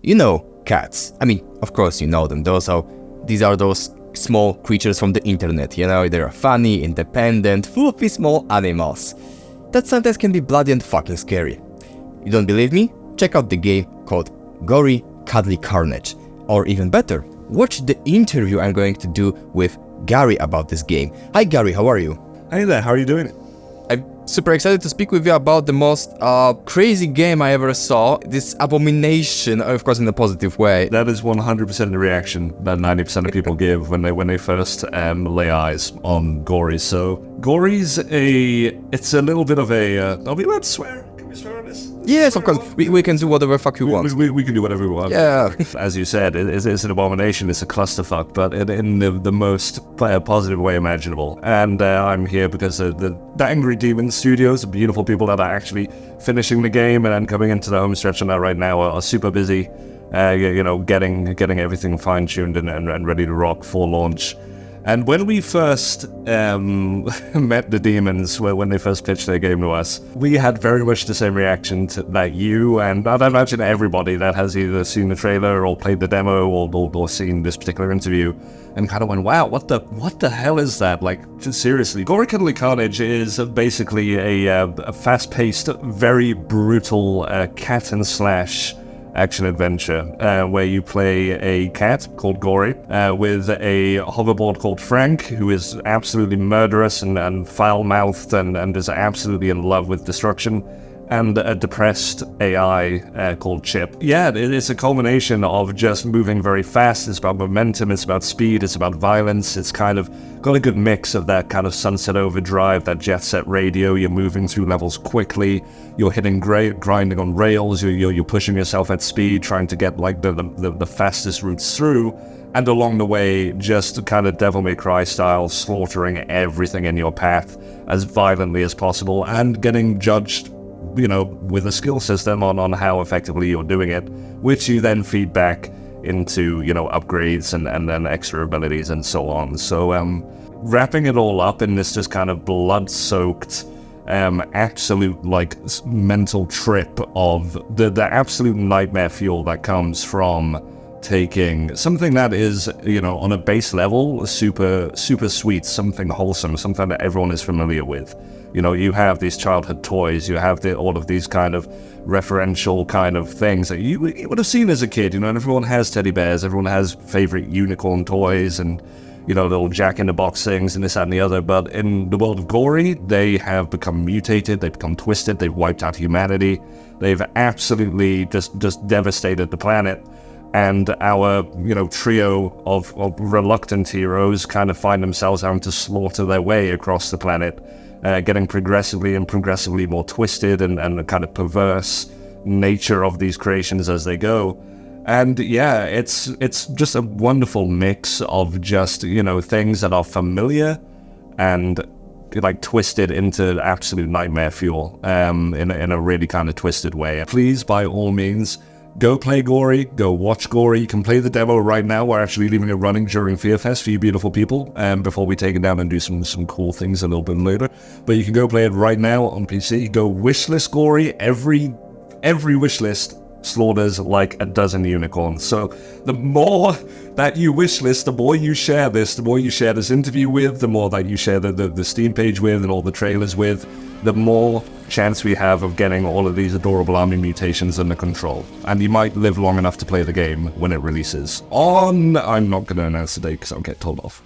You know cats. I mean, of course you know them. These are those small creatures from the internet, you know, they're funny, independent, full of these small animals that sometimes can be bloody and fucking scary. You don't believe me? Check out the game called Gori, Cuddly Carnage. Or even better, watch the interview I'm going to do with Gary about this game. Hi Gary, how are you? Hey there, how are you doing? I'm super excited to speak with you about the most crazy game I ever saw. This abomination, of course in a positive way. That is 100% the reaction that 90% of people give when they first lay eyes on Gori. So Gori's it's a little bit of a. Are we allowed to swear? Can we swear on this? Yes, of course. We can do whatever fuck you want. We can do whatever we want. Yeah. As you said, it's an abomination. It's a clusterfuck, but in the most positive way imaginable. And I'm here because the Angry Demon Studios, the beautiful people that are actually finishing the game and then coming into the home stretch on that right now are super busy. Getting everything fine-tuned and ready to rock for launch. And when we first met the demons, when they first pitched their game to us, we had very much the same reaction that you and I'd imagine everybody that has either seen the trailer or played the demo or seen this particular interview, and kind of went, "Wow, what the hell is that?" Like, just seriously, Gori Cuddly Carnage is basically a fast-paced, very brutal cat and slash action adventure where you play a cat called Gori with a hoverboard called Frank, who is absolutely murderous and foul-mouthed and is absolutely in love with destruction, and a depressed AI called Chip. Yeah, it is a culmination of just moving very fast. It's about momentum, it's about speed, it's about violence. It's kind of got a good mix of that kind of Sunset Overdrive, that Jet Set Radio. You're moving through levels quickly, you're hitting grinding on rails, you're pushing yourself at speed, trying to get like the fastest routes through, and along the way, just kind of Devil May Cry style, slaughtering everything in your path as violently as possible, and getting judged, you know, with a skill system on how effectively you're doing it, which you then feed back into, you know, upgrades and then extra abilities and so on. So wrapping it all up in this just kind of blood-soaked absolute like mental trip of the absolute nightmare fuel that comes from taking something that is, you know, on a base level super sweet, something wholesome, something that everyone is familiar with. You know, you have these childhood toys, you have all of these kind of referential kind of things that you would have seen as a kid, you know, and everyone has teddy bears, everyone has favorite unicorn toys and, you know, little jack-in-the-box things and this, that, and the other. But in the world of Gori, they have become mutated, they've become twisted, they've wiped out humanity, they've absolutely just devastated the planet. And our, you know, trio of reluctant heroes kind of find themselves having to slaughter their way across the planet, getting progressively more twisted and the kind of perverse nature of these creations as they go. And yeah, it's just a wonderful mix of just, you know, things that are familiar and like twisted into absolute nightmare fuel in a really kind of twisted way. Please, by all means, go play Gori, go watch Gori. You can play the demo right now. We're actually leaving it running during Fearfest for you beautiful people, before we take it down and do some cool things a little bit later. But you can go play it right now on PC. Go wishlist Gori. Every wishlist slaughters like a dozen unicorns. So the more that you wishlist, the more you share this interview with, the more that you share the Steam page with and all the trailers with, the more chance we have of getting all of these adorable army mutations under control. And you might live long enough to play the game when it releases. I'm not going to announce the date because I'll get told off.